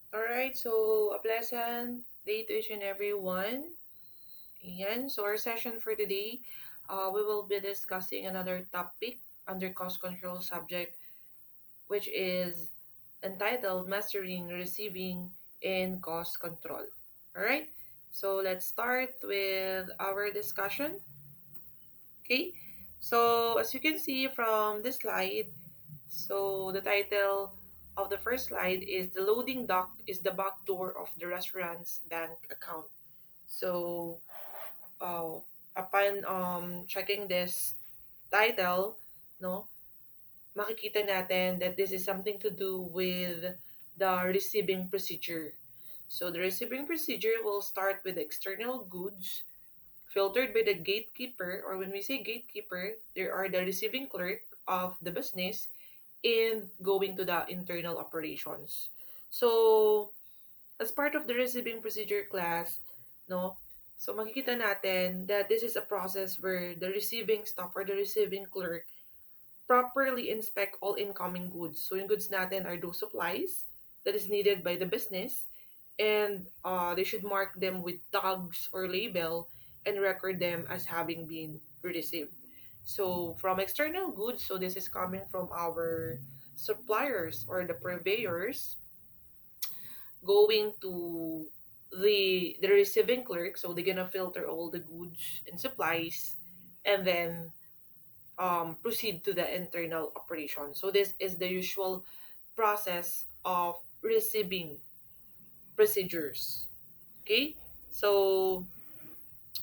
Alright, so a pleasant day to each and every one. Ayan, so our session for today, we will be discussing another topic under cost control subject, which is entitled Mastering, Receiving, and Cost Control. Alright, so let's start with our discussion. Okay, so as you can see from this slide, so the title of the first slide is "The loading dock is the back door of the restaurant's bank account." So, upon checking this title, no, makikita natin that this is something to do with the receiving procedure. So the receiving procedure will start with external goods filtered by the gatekeeper, or when we say gatekeeper, there are the receiving clerk of the business in going to the internal operations. So, as part of the receiving procedure class, no, so makikita natin that this is a process where the receiving staff or the receiving clerk properly inspect all incoming goods. So, yung goods natin are those supplies that is needed by the business, and they should mark them with tags or label and record them as having been received. So, from external goods, so this is coming from our suppliers or the purveyors going to the receiving clerk. So they're gonna filter all the goods and supplies, and then proceed to the internal operation. So this is the usual process of receiving procedures. Okay, so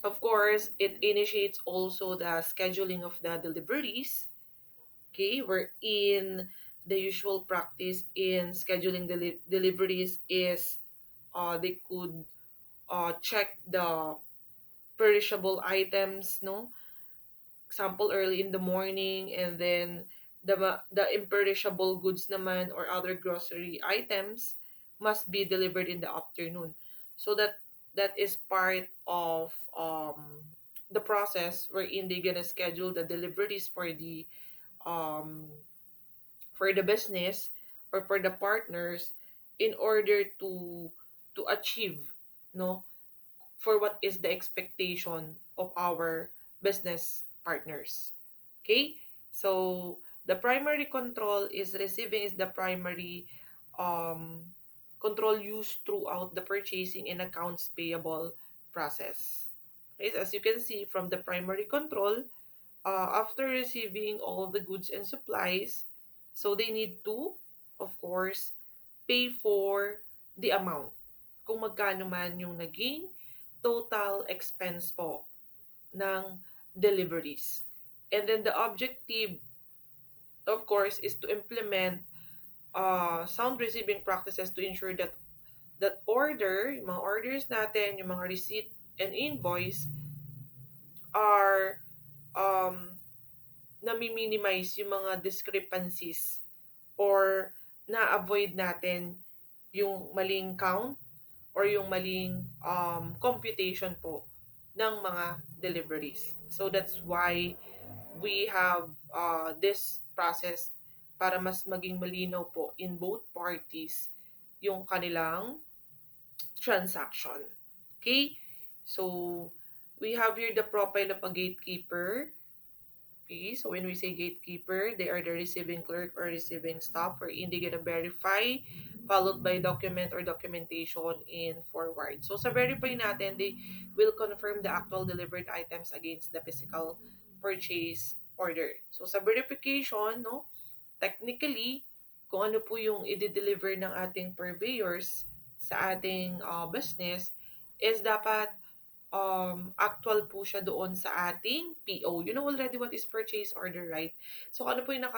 of course it initiates also the scheduling of the deliveries. Okay, wherein the usual practice in scheduling deliveries is they could check the perishable items, no, example early in the morning, and then the imperishable goods naman or other grocery items must be delivered in the afternoon. So that is part of the process wherein they're gonna schedule the deliveries um for the business or for the partners in order to achieve, no, for what is the expectation of our business partners. Okay? So the primary control is receiving is the primary um, control used throughout the purchasing and accounts payable process. Okay? So as you can see from the primary control, after receiving all the goods and supplies, so they need to, of course, pay for the amount. Kung magkano man yung naging total expense po ng deliveries. And then the objective, of course, is to implement sound receiving practices to ensure that yung mga orders natin, yung mga receipt and invoice are um, nami-minimize yung mga discrepancies or na-avoid natin yung maling count or yung maling computation po ng mga deliveries. So that's why we have this process para mas maging malinaw po in both parties yung kanilang transaction. Okay? So, we have here the profile of a gatekeeper. Okay, so when we say gatekeeper, they are the receiving clerk or receiving staff wherein they gonna verify, followed by document or documentation in forward. So sa verify natin, they will confirm the actual delivered items against the physical purchase order. So sa verification, no, technically, kung ano po yung i-deliver ng ating purveyors sa ating business is dapat actual po siya doon sa ating PO. You know already what is purchase order, right? So, ano po yung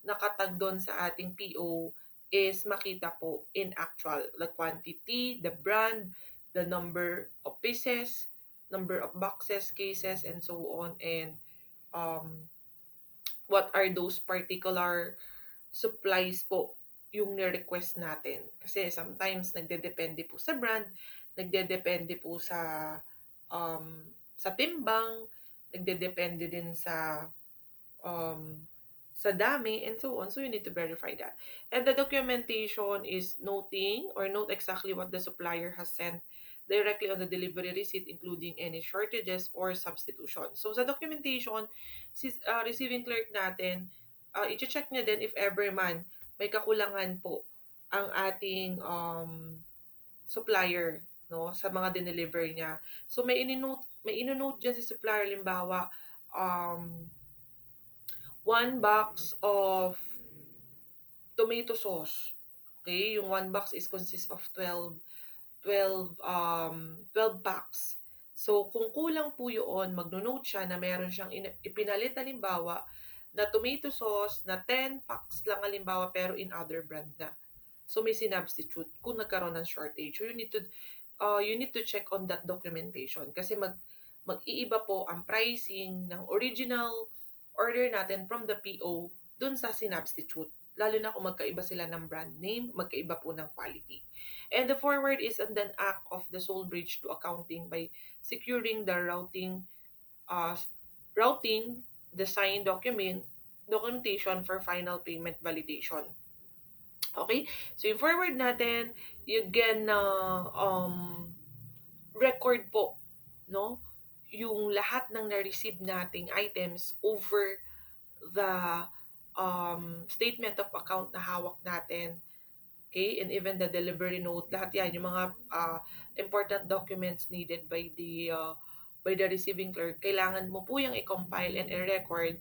nakatag doon sa ating PO is makita po in actual, the quantity, the brand, the number of pieces, number of boxes, cases, and so on, and um, what are those particular supplies po yung ni-request natin. Kasi sometimes nagdedepende po sa brand, nagdedepende po sa timbang, nagdedepende din um, sa dami, and so on. So you need to verify that. And the documentation is noting or note exactly what the supplier has sent directly on the delivery receipt, including any shortages or substitution. So sa documentation, si receiving clerk natin, i-check niya din if ever man may kakulangan po ang ating supplier, no, sa mga dineliver niya. So may ino-note diyan si supplier, limbawa, um, 1 box of tomato sauce. Okay, yung 1 box is consists of 12 packs. So, kung kulang po yun, magno-note siya na meron siyang ipinalit, halimbawa, na tomato sauce na 10 packs lang halimbawa pero in other brand na. So, may sinubstitute kung nagkaroon ng shortage. So, you need to check on that documentation kasi mag-iiba po ang pricing ng original order natin from the PO dun sa sinubstitute. Lalo na kung magkaiba sila ng brand name, magkaiba po ng quality. And the forward is an act of the sole bridge to accounting by securing the uh, routing, the signed documentation for final payment validation. Okay? So, yung forward natin, you can record po, no? Yung lahat ng na-receive nating items over the statement of account na hawak natin. Okay? And even the delivery note, lahat yan, yung mga important documents needed by the receiving clerk, kailangan mo po yung i-compile and i-record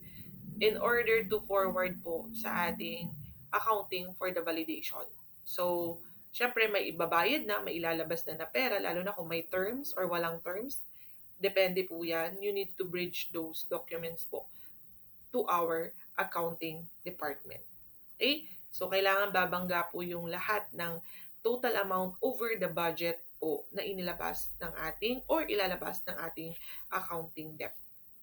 in order to forward po sa ating accounting for the validation. So, syempre may ibabayad na, may ilalabas na pera, lalo na kung may terms or walang terms. Depende po yan. You need to bridge those documents po to our accounting department. Okay? So, kailangan babangga po yung lahat ng total amount over the budget po na inilabas ng ating or ilalabas ng ating accounting debt.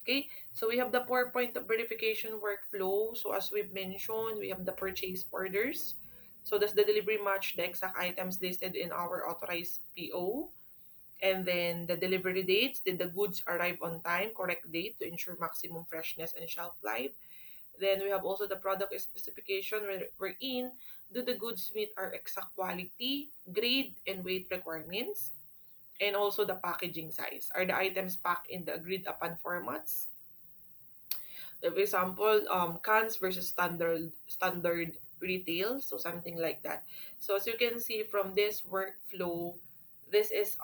Okay? So, we have the 4 point of verification workflow. So, as we've mentioned, we have the purchase orders. So, does the delivery match the exact items listed in our authorized PO? And then the delivery dates, did the goods arrive on time, correct date to ensure maximum freshness and shelf life? Then we have also the product specification wherein do the goods meet our exact quality, grade, and weight requirements? And also the packaging size. Are the items packed in the agreed upon formats? For example, cans versus standard retail, so something like that. So as you can see from this workflow, this is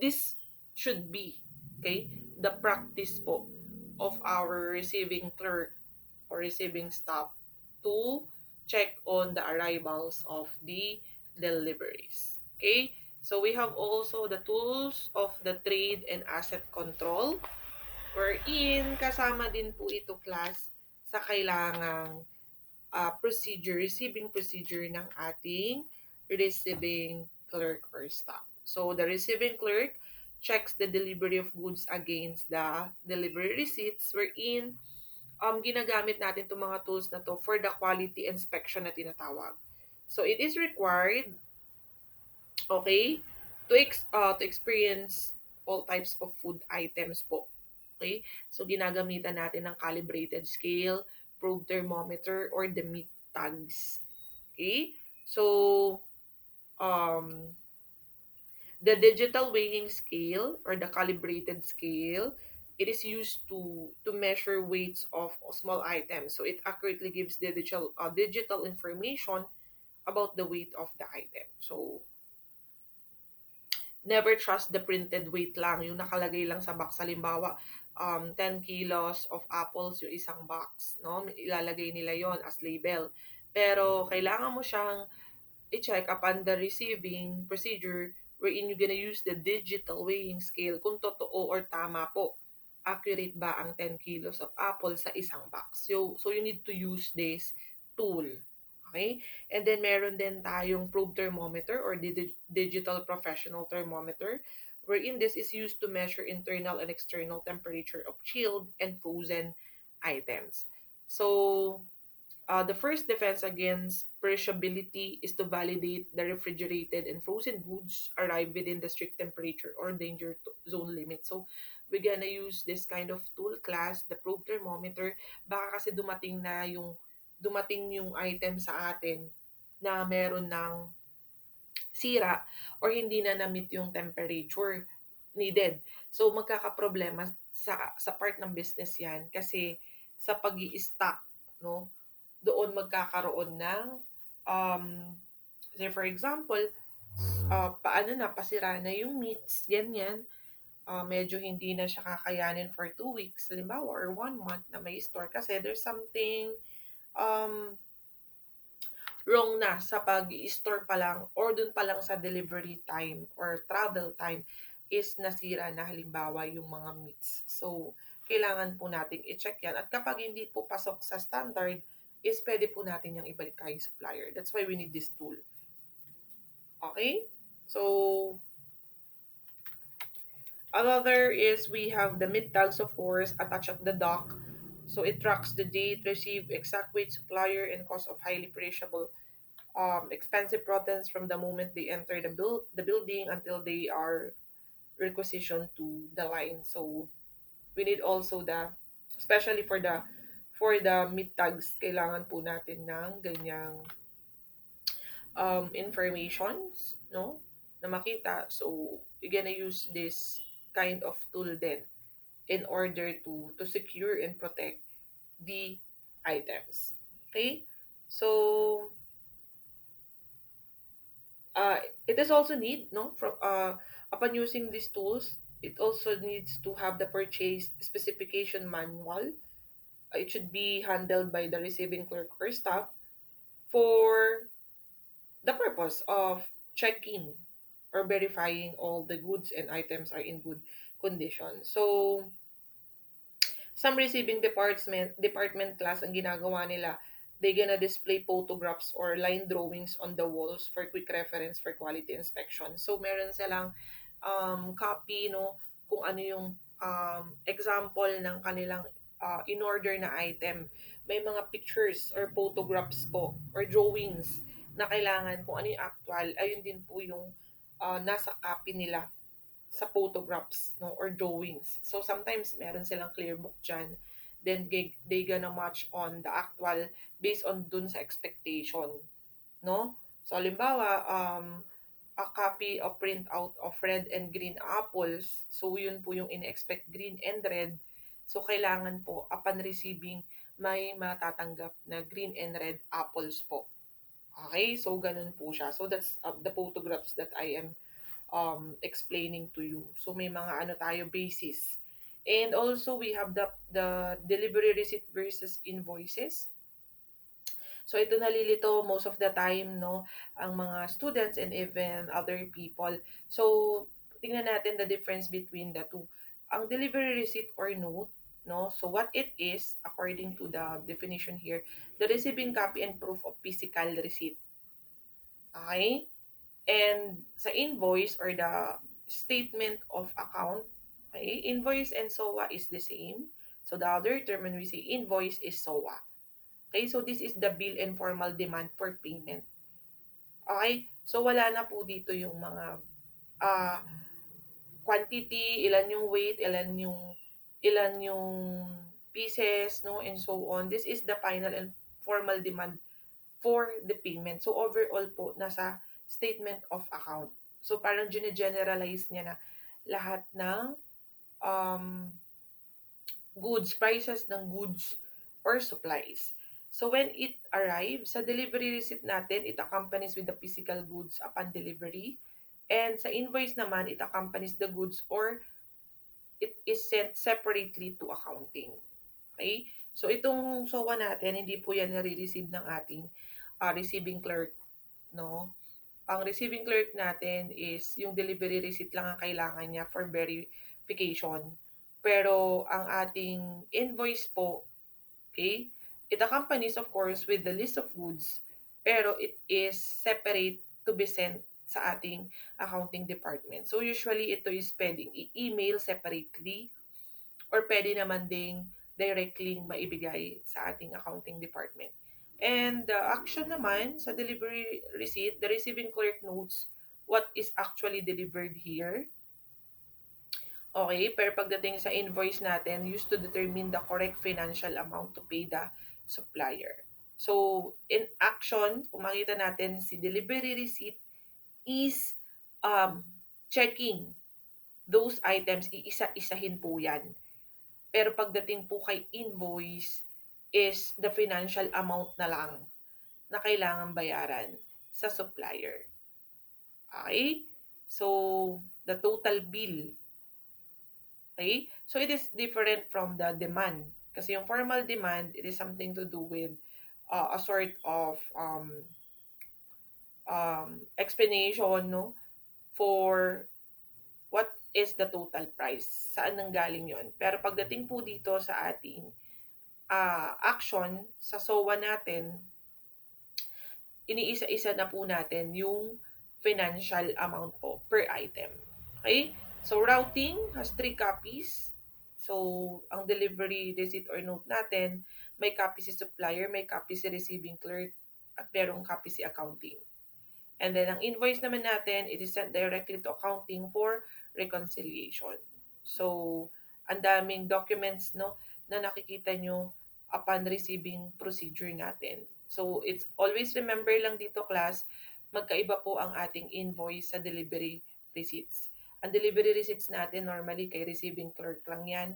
this should be, okay, the practice po of our receiving clerk or receiving staff to check on the arrivals of the deliveries. Okay? So we have also the tools of the trade and asset control wherein kasama din po ito, class, sa kailangang receiving procedure ng ating receiving clerk or staff. So the receiving clerk checks the delivery of goods against the delivery receipts wherein ginagamit natin itong mga tools na to for the quality inspection na tinatawag. So it is required, okay, to experience all types of food items po. Okay? So ginagamitan natin ng calibrated scale, probe thermometer, or the meat tags. Okay? So um the digital weighing scale or the calibrated scale, it is used to measure weights of small items. So it accurately gives digital information about the weight of the item. So never trust the printed weight lang, yung nakalagay lang sa box. Halimbawa, 10 kilos of apples yung isang box, no? Ilalagay nila yon as label. Pero kailangan mo siyang i-check upon the receiving procedure wherein you're gonna use the digital weighing scale kung totoo or tama po. Accurate ba ang 10 kilos of apple sa isang box? So you need to use this tool. Okay? And then meron din tayong probe thermometer or digital professional thermometer wherein this is used to measure internal and external temperature of chilled and frozen items. So, the first defense against perishability is to validate the refrigerated and frozen goods arrive within the strict temperature or danger zone limit. So, we're gonna use this kind of tool class, the probe thermometer. Baka kasi dumating yung item sa atin na meron ng sira or hindi na na-meet yung temperature needed. So magkakaproblema sa part ng business 'yan kasi sa pag-i-stock, no? Doon magkakaroon ng um say for example, paano na pasira na yung meats, ganyan. Medyo hindi na siya kakayanin for 2 weeks, halimbawa, or 1 month na may store kasi there's something um wrong na sa pag-i-store pa lang or dun pa lang sa delivery time or travel time is nasira na halimbawa yung mga meats. So, kailangan po nating i-check yan. At kapag hindi po pasok sa standard, is pwede po natin yung ibalik kay supplier. That's why we need this tool. Okay? So, another is we have the mid tags, of course, attached at the dock. So, it tracks the date, receive, exact weight, supplier, and cost of highly perishable expensive proteins from the moment they enter the building until they are requisitioned to the line. So we need also especially for the meat tags, kailangan po natin ng ganyang informations, no, na makita. So you're gonna use this kind of tool then in order to secure and protect the items. Okay, so uh, it is also need, no, from upon using these tools, it also needs to have the purchase specification manual. It should be handled by the receiving clerk or staff for the purpose of checking or verifying all the goods and items are in good condition. So some receiving department class, ang ginagawa nila, they gonna display photographs or line drawings on the walls for quick reference for quality inspection. So meron silang copy, no, kung ano yung example ng kanilang in-order na item. May mga pictures or photographs po or drawings na kailangan kung ano yung actual, ayun din po yung nasa copy nila sa photographs, no, or drawings. So sometimes meron silang clear book dyan. Then they gonna match on the actual based on dun sa expectation, no? So halimbawa, a copy of printout of red and green apples. So yun po yung in-expect, green and red. So kailangan po upon receiving may matatanggap na green and red apples po. Okay? So ganun po siya. So that's the photographs that I am explaining to you. So may mga ano tayo basis. And also we have the delivery receipt versus invoices. So ito nalilito most of the time, no, ang mga students and even other people. So tingnan natin the difference between the two. Ang delivery receipt or note, no, so what it is according to the definition here, the receiving copy and proof of physical receipt. Okay? And sa invoice or the statement of account, okay, invoice and SOA is the same. So the other term when we say invoice is SOA. Okay, so this is the bill and formal demand for payment. Okay, so wala na po dito yung mga uh, quantity, ilan yung pieces, no, and so on. This is the final and formal demand for the payment. So overall po, nasa statement of account. So parang gine-generalize niya na lahat ng um, goods, prices ng goods or supplies. So when it arrives, sa delivery receipt natin, it accompanies with the physical goods upon delivery. And sa invoice naman, it accompanies the goods or it is sent separately to accounting. Okay? So itong SOA natin, hindi po yan nare-receive ng ating receiving clerk, no? Ang receiving clerk natin is yung delivery receipt lang ang kailangan niya for verification. Pero ang ating invoice po, okay, it accompanies of course with the list of goods, pero it is separate to be sent sa ating accounting department. So usually ito is pwedeng i-email separately or pwede naman ding directly maibigay sa ating accounting department. And the action naman sa delivery receipt, the receiving clerk notes what is actually delivered here. Okay, pero pagdating sa invoice natin, used to determine the correct financial amount to pay the supplier. So, in action, kung makita natin, si delivery receipt is um, checking those items, iisa-isahin po yan. Pero pagdating po kay invoice, is the financial amount na lang na kailangan bayaran sa supplier. Okay? So, the total bill. Okay? So, it is different from the demand. Kasi yung formal demand, it is something to do with a sort of explanation, no, for what is the total price, saan nanggaling yon. Pero pagdating po dito sa ating action, sa SOA natin, iniisa-isa na po natin yung financial amount po per item. Okay? So, routing has 3 copies. So, ang delivery receipt or note natin, may copy si supplier, may copy si receiving clerk, at merong copy si accounting. And then, ang invoice naman natin, it is sent directly to accounting for reconciliation. So, ang daming documents, no, na nakikita nyo upon receiving procedure natin. So, it's always remember lang dito, class, magkaiba po ang ating invoice sa delivery receipts. Ang delivery receipts natin, normally, kay receiving clerk lang yan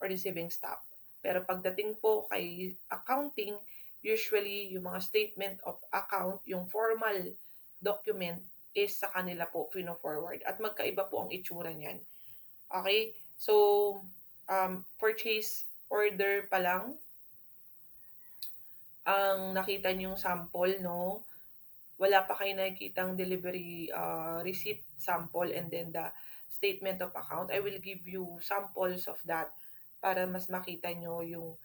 or receiving staff. Pero pagdating po kay accounting, usually, yung mga statement of account, yung formal document is sa kanila po fino-forward at magkaiba po ang itsura niyan. Okay? So, purchase order pa lang ang nakita niyong sample, no? Wala pa kayo nakikitang delivery receipt sample and then the statement of account. I will give you samples of that para mas makita nyo yung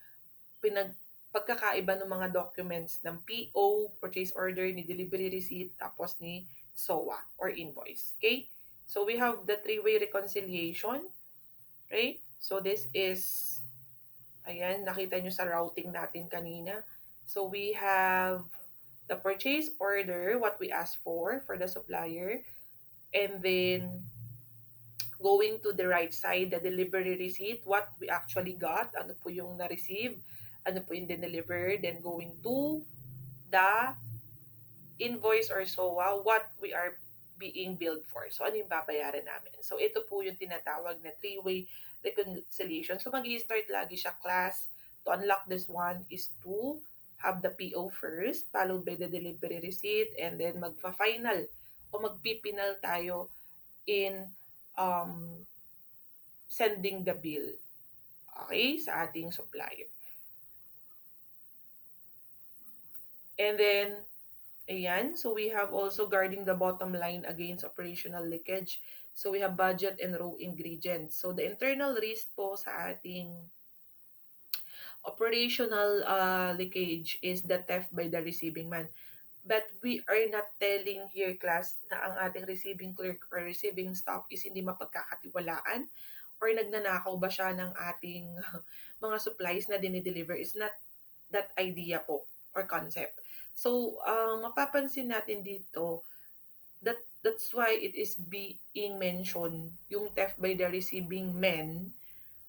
pagkakaiba ng mga documents ng PO, purchase order, ni delivery receipt, tapos ni SOA or invoice. Okay? So we have the three-way reconciliation. Okay? So this is, ayan, nakita nyo sa routing natin kanina. So we have the purchase order, what we asked for the supplier, and then going to the right side, the delivery receipt, what we actually got, ano po yung na-receive, ano po yung dineliver, then going to the invoice or SOA, what we are being billed for. So, ano yung babayaran namin? So, ito po yung tinatawag na three-way reconciliation. So, mag-i-start lagi siya, class. To unlock this one is to have the PO first, followed by the delivery receipt, and then magfa-final o magpipinal tayo in um, sending the bill, okay, sa ating supplier. And then, ayan, so we have also guarding the bottom line against operational leakage. So we have budget and raw ingredients. So the internal risk po sa ating operational leakage is the theft by the receiving man. But we are not telling here, class, na ang ating receiving clerk or receiving staff is hindi mapagkakatiwalaan or nagnanakaw ba siya ng ating mga supplies na dinideliver. Is not that idea po or concept. So, mapapansin natin dito, that's why it is being mentioned, yung theft by the receiving men,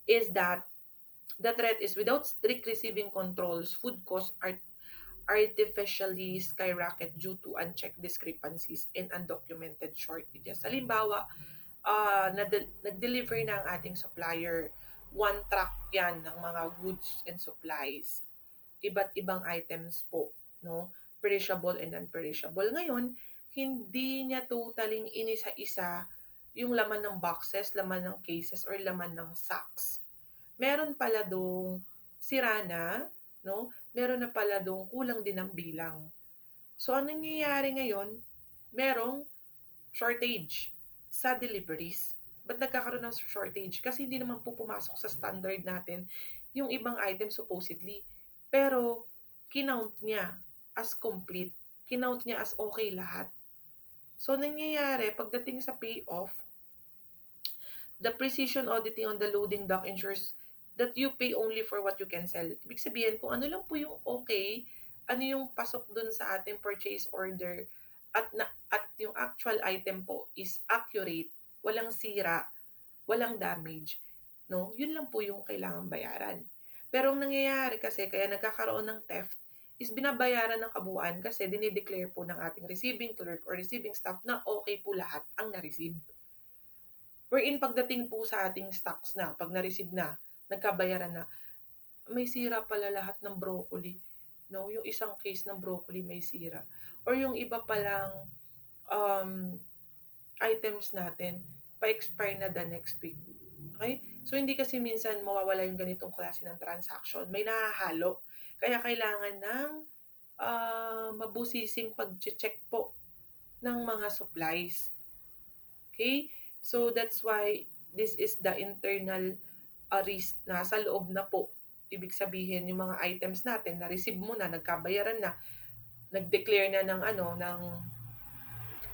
is that the threat is without strict receiving controls, food costs are artificially skyrocket due to unchecked discrepancies and undocumented shortages. Halimbawa, nag-deliver na ang ating supplier, one truck yan ng mga goods and supplies. Iba't ibang items po, no? Perishable and non-perishable. Ngayon, hindi niya totaling inisa-isa yung laman ng boxes, laman ng cases, or laman ng sacks. Meron pala dong sira na, no? Meron na pala dong kulang din ang bilang. So, anong nangyayari ngayon? Merong shortage sa deliveries. Ba't nagkakaroon ng shortage? Kasi hindi naman po pumasok sa standard natin yung ibang items supposedly. Pero, kinount niya as complete. Kinount niya as okay lahat. So, nangyayari, pagdating sa payoff, the precision auditing on the loading dock ensures that you pay only for what you can sell. Ibig sabihin, kung ano lang po yung okay, ano yung pasok dun sa ating purchase order, at yung actual item po is accurate, walang sira, walang damage, no? Yun lang po yung kailangang bayaran. Pero ang nangyayari kasi kaya nagkakaroon ng theft is binabayaran ng kabuuan kasi dinideclare po ng ating receiving clerk or receiving staff na okay po lahat ang na-receive. Wherein pagdating po sa ating stocks na, 'pag na-receive na, nagkabayaran na, may sira pala lahat ng broccoli, 'no, yung isang case ng broccoli may sira or yung iba palang, um, items natin pa-expire na the next week, okey? So, hindi kasi minsan mawawala yung ganitong klase ng transaction, may nahahalo. Kaya kailangan ng, mabusising pagche-check po ng mga supplies, okey? So, that's why this is the internal risk, nasa loob na po. Ibig sabihin yung mga items natin na-receive mo na, nagkabayaran na, nag-declare na ng ano,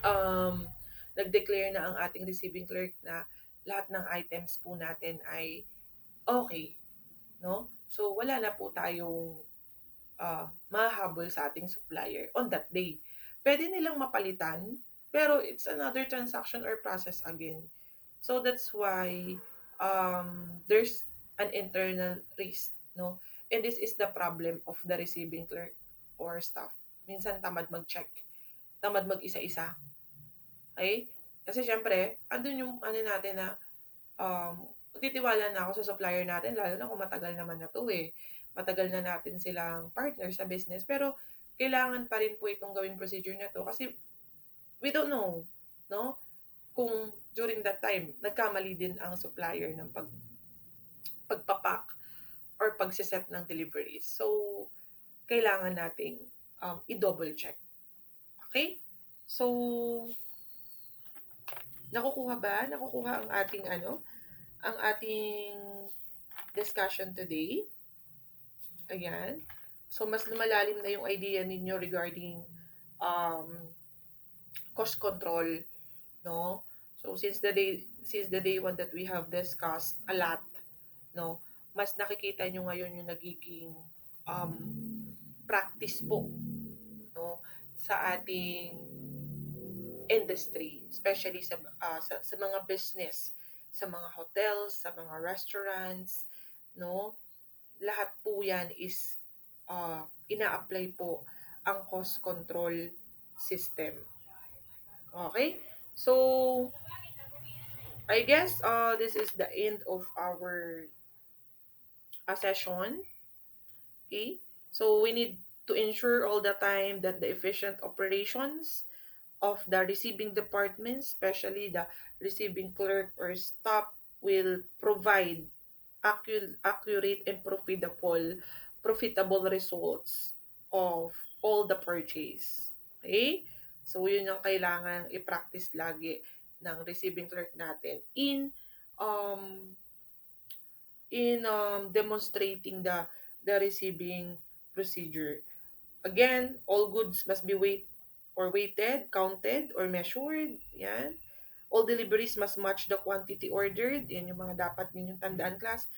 um, nag-declare na ang ating receiving clerk na lahat ng items po natin ay okay, 'no? So, wala na po tayong, mahahabol sa ating supplier on that day. Puwede nilang mapalitan, pero it's another transaction or process again. So that's why there's an internal risk, no? And this is the problem of the receiving clerk or staff. Minsan tamad mag-check, tamad mag-isa-isa. Okay? Kasi syempre, andun yung ano natin na magtitiwala na ako sa supplier natin lalo na kung matagal naman na 'to, eh. Matagal na natin silang partner sa business pero kailangan pa rin po itong gawing procedure na 'to kasi we don't know, 'no? Kung during that time nagkamali din ang supplier ng pagpa-pack or pagse-set ng deliveries. So, kailangan nating, i-double check, okay? So, nakukuha ba? Nakukuha ang ating ano, ang ating discussion today? Ayan. So, mas lumalalim na yung idea ninyo regarding, um, cost control, no? So, since the day one that we have discussed a lot, no, mas nakikita nyo ngayon yung nagiging um, practice po, no, sa ating industry, especially sa mga business, sa mga hotels, sa mga restaurants, no, lahat po yan is ina-apply po ang cost control system. Okay? So, I guess this is the end of our session. Okay? So we need to ensure all the time that the efficient operations of the receiving department, especially the receiving clerk or staff, will provide accurate and profitable results of all the purchase. Okay? So, yun yung kailangan i-practice lagi ng receiving clerk natin um, in demonstrating the receiving procedure. Again, all goods must be weighted, counted, or measured. Yan. All deliveries must match the quantity ordered. Yan yung mga dapat ninyong tandaan, class.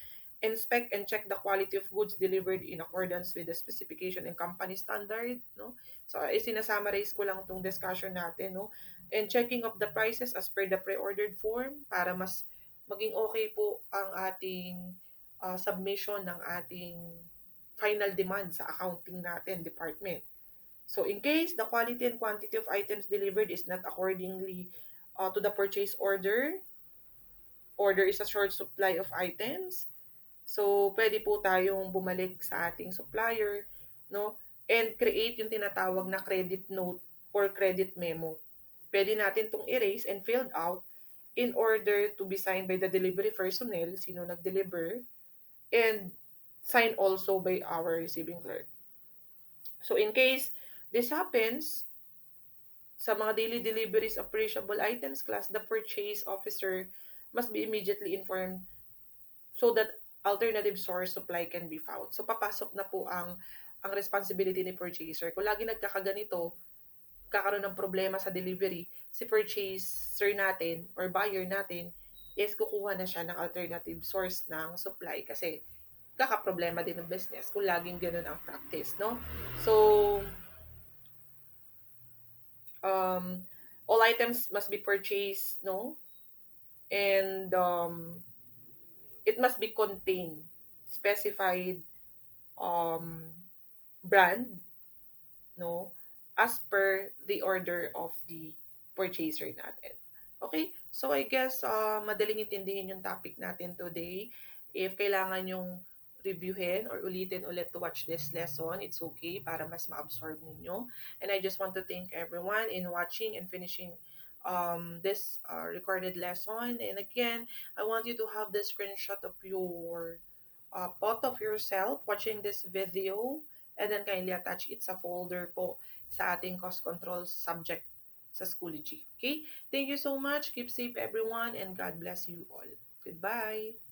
Inspect and check the quality of goods delivered in accordance with the specification and company standard, no? So, sinasummarize ko lang itong discussion natin, no? And checking of the prices as per the pre-ordered form para mas maging okay po ang ating submission ng ating final demand sa accounting natin department. So, in case the quality and quantity of items delivered is not accordingly to the purchase order, or there is a short supply of items, so pwede po tayong bumalik sa ating supplier, no? And create yung tinatawag na credit note or credit memo. Pwede natin itong erase and filled out in order to be signed by the delivery personnel, sino nag-deliver, and signed also by our receiving clerk. So in case this happens, sa mga daily deliveries of perishable items class, the purchase officer must be immediately informed so that alternative source supply can be found. So papasok na po ang responsibility ni purchaser. Kung lagi nagkakaganito, kakaroon ng problema sa delivery, si purchaser natin or buyer natin is kukuha na siya ng alternative source ng supply kasi kakaproblema din ng business kung laging ganun ang practice, no? So, um, all items must be purchased, no? and it must be contained specified um, brand, no, as per the order of the purchaser natin. Okay? So I guess madaling intindihin yung topic natin today. If kailangan yung reviewin or ulitin ulit to watch this lesson, it's okay para mas ma-absorb ninyo. And I just want to thank everyone in watching and finishing this recorded lesson. And again, I want you to have the screenshot of your photo of yourself watching this video, and then kindly attach it sa folder po sa ating cost control subject sa Schoology. Okay? Thank you so much. Keep safe everyone and God bless you all. Goodbye.